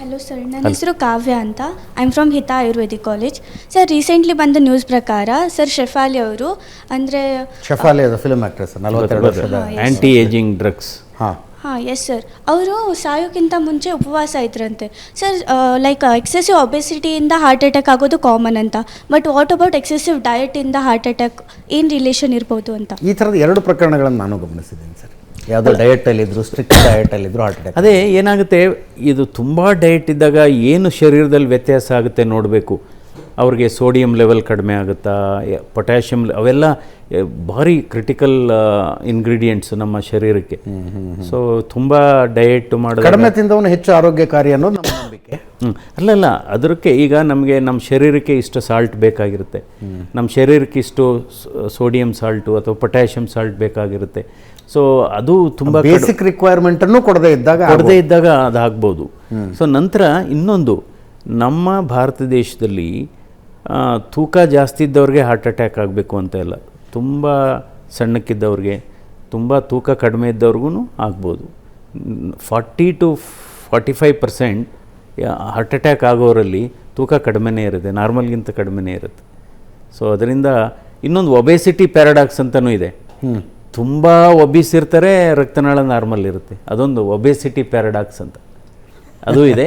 Hello sir, ನನ್ನ ಹೆಸರು ಕಾವ್ಯ ಅಂತ. I am from Hita Ayurvedic college. Sir, recently ಬಂದ ನ್ಯೂಸ್ ಪ್ರಕಾರ ಸರ್ ಶೆಫಾಲಿ ಅವರು ಅಂದರೆ ಶೆಫಾಲಿ ಫಿಲ್ಮ್ ಆಕ್ಟ್ರೆಸ್ 42 ವರ್ಷದ ಆ್ಯಂಟಿ ಏಜಿಂಗ್ ಡ್ರಗ್ಸ್. ಹಾಂ ಎಸ್ ಸರ್, ಅವರು ಸಾಯೋಕ್ಕಿಂತ ಮುಂಚೆ ಉಪವಾಸ ಇದ್ರಂತೆ ಸರ್. ಲೈಕ್ ಎಕ್ಸೆಸಿವ್ ಒಬೆಸಿಟಿಯಿಂದ ಹಾರ್ಟ್ ಅಟ್ಯಾಕ್ ಆಗೋದು ಕಾಮನ್ ಅಂತ. ಬಟ್ ವಾಟ್ ಅಬೌಟ್ ಎಕ್ಸೆಸಿವ್ ಡಯಟಿಂದ ಹಾರ್ಟ್ ಅಟ್ಯಾಕ್ ಏನು ರಿಲೇಷನ್ ಇರ್ಬೋದು ಅಂತ? ಈ ಥರದ 2 ಪ್ರಕರಣಗಳನ್ನು ನಾನು ಗಮನಿಸಿದ್ದೀನಿ ಸರ್. ಯಾವುದೋ ಡಯಟಲ್ಲಿದ್ದರು, ಸ್ಟ್ರಿಕ್ಟ್ ಡಯಟಲ್ಲಿದ್ದರು, ಹಾರ್ಟ್ ಅಟ್ಯಾಕ್. ಅದೇ ಏನಾಗುತ್ತೆ, ಇದು ತುಂಬ ಡಯಟ್ ಇದ್ದಾಗ ಏನು ಶರೀರದಲ್ಲಿ ವ್ಯತ್ಯಾಸ ಆಗುತ್ತೆ ನೋಡಬೇಕು. ಅವ್ರಿಗೆ ಸೋಡಿಯಂ ಲೆವೆಲ್ ಕಡಿಮೆ ಆಗುತ್ತಾ, ಪೊಟ್ಯಾಷಿಯಮ್, ಅವೆಲ್ಲ ಭಾರಿ ಕ್ರಿಟಿಕಲ್ ಇಂಗ್ರೀಡಿಯೆಂಟ್ಸ್ ನಮ್ಮ ಶರೀರಕ್ಕೆ. ಸೊ ತುಂಬ ಡಯಟ್ ಮಾಡೋದು ಕಡಿಮೆ ತಿಂದವನು ಹೆಚ್ಚು ಆರೋಗ್ಯಕಾರಿ ಅನ್ನೋದು ನಮ್ಮ ನಂಬಿಕೆ. ಅಲ್ಲಲ್ಲ, ಅದಕ್ಕೆ ಈಗ ನಮಗೆ ನಮ್ಮ ಶರೀರಕ್ಕೆ ಇಷ್ಟು ಸಾಲ್ಟ್ ಬೇಕಾಗಿರುತ್ತೆ, ನಮ್ಮ ಶರೀರಕ್ಕೆ ಇಷ್ಟು ಸೋಡಿಯಂ ಸಾಲ್ಟು ಅಥವಾ ಪೊಟ್ಯಾಷಿಯಮ್ ಸಾಲ್ಟ್ ಬೇಕಾಗಿರುತ್ತೆ. ಸೊ ಅದು ತುಂಬ ಬೇಸಿಕ್ ರಿಕ್ವೈರ್ಮೆಂಟನ್ನು ಕೊಡದೇ ಇದ್ದಾಗ ಅದಾಗ್ಬೋದು. ಸೊ ನಂತರ ಇನ್ನೊಂದು, ನಮ್ಮ ಭಾರತ ದೇಶದಲ್ಲಿ ತೂಕ ಜಾಸ್ತಿ ಇದ್ದವ್ರಿಗೆ ಹಾರ್ಟ್ ಅಟ್ಯಾಕ್ ಆಗಬೇಕು ಅಂತ ಇಲ್ಲ. ತುಂಬ ಸಣ್ಣಕ್ಕಿದ್ದವ್ರಿಗೆ, ತುಂಬ ತೂಕ ಕಡಿಮೆ ಇದ್ದವ್ರಿಗೂ ಆಗ್ಬೋದು. 40 to 45% ಹಾರ್ಟ್ ಅಟ್ಯಾಕ್ ಆಗೋರಲ್ಲಿ ತೂಕ ಕಡಿಮೆನೇ ಇರುತ್ತೆ, ನಾರ್ಮಲ್ಗಿಂತ ಕಡಿಮೆನೇ ಇರುತ್ತೆ. ಸೊ ಅದರಿಂದ ಇನ್ನೊಂದು ಒಬೆಸಿಟಿ ಪ್ಯಾರಾಡಾಕ್ಸ್ ಅಂತಲೂ ಇದೆ. ತುಂಬ ಒಬೀಸ್ ಇರ್ತಾರೆ, ರಕ್ತನಾಳ ನಾರ್ಮಲ್ ಇರುತ್ತೆ. ಅದೊಂದು ಒಬೆಸಿಟಿ ಪ್ಯಾರಾಡಾಕ್ಸ್ ಅಂತ ಅದು ಇದೆ.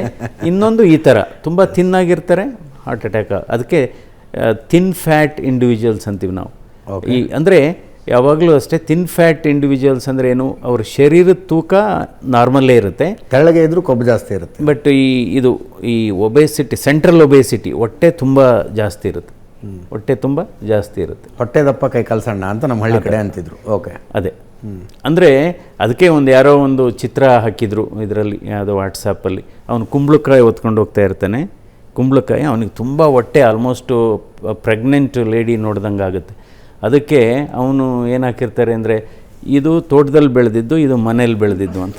ಇನ್ನೊಂದು ಈ ಥರ ತುಂಬ ಥಿನ್ನಾಗಿರ್ತಾರೆ, ಹಾರ್ಟ್ ಅಟ್ಯಾಕ್. ಅದಕ್ಕೆ ಥಿನ್ ಫ್ಯಾಟ್ ಇಂಡಿವಿಜುವಲ್ಸ್ ಅಂತೀವಿ ನಾವು. ಈ ಅಂದರೆ ಯಾವಾಗಲೂ ಅಷ್ಟೇ, ಥಿನ್ ಫ್ಯಾಟ್ ಇಂಡಿವಿಜುವಲ್ಸ್ ಅಂದರೆ ಏನು, ಅವ್ರ ಶರೀರದ ತೂಕ ನಾರ್ಮಲ್ಲೇ ಇರುತ್ತೆ, ತೆಳ್ಳಗೆ ಇದ್ರೂ ಕೊಬ್ಬು ಜಾಸ್ತಿ ಇರುತ್ತೆ. ಬಟ್ ಈ ಒಬೆಸಿಟಿ, ಸೆಂಟ್ರಲ್ ಒಬೆಸಿಟಿ, ಹೊಟ್ಟೆ ತುಂಬ ಜಾಸ್ತಿ ಇರುತ್ತೆ, ಹೊಟ್ಟೆ ತುಂಬ ಜಾಸ್ತಿ ಇರುತ್ತೆ. ಹೊಟ್ಟೆ ದಪ್ಪ ಕೈ ಕಾಲು ಸಣ್ಣ ಅಂತ ನಮ್ಮ ಹಳ್ಳಿ ಕಡೆ ಅಂತಿದ್ರು. ಓಕೆ, ಅದೇ ಅಂದರೆ ಅದಕ್ಕೆ ಯಾರೋ ಒಂದು ಚಿತ್ರ ಹಾಕಿದ್ರು ಇದರಲ್ಲಿ, ಯಾವುದೋ ವಾಟ್ಸಪ್ಪಲ್ಲಿ. ಅವನು ಕುಂಬಳಕಾಯಿ ಹೊತ್ಕೊಂಡು ಹೋಗ್ತಾ ಇರ್ತಾನೆ. ಕುಂಬಳಕಾಯಿ ಅವನಿಗೆ ತುಂಬ ಹೊಟ್ಟೆ, ಆಲ್ಮೋಸ್ಟು ಪ್ರೆಗ್ನೆಂಟ್ ಲೇಡಿ ನೋಡ್ದಂಗೆ ಆಗುತ್ತೆ. ಅದಕ್ಕೆ ಅವನು ಏನು ಹಾಕಿರ್ತಾರೆ ಅಂದರೆ, ಇದು ತೋಟದಲ್ಲಿ ಬೆಳೆದಿದ್ದು, ಇದು ಮನೇಲಿ ಬೆಳೆದಿದ್ದು ಅಂತ.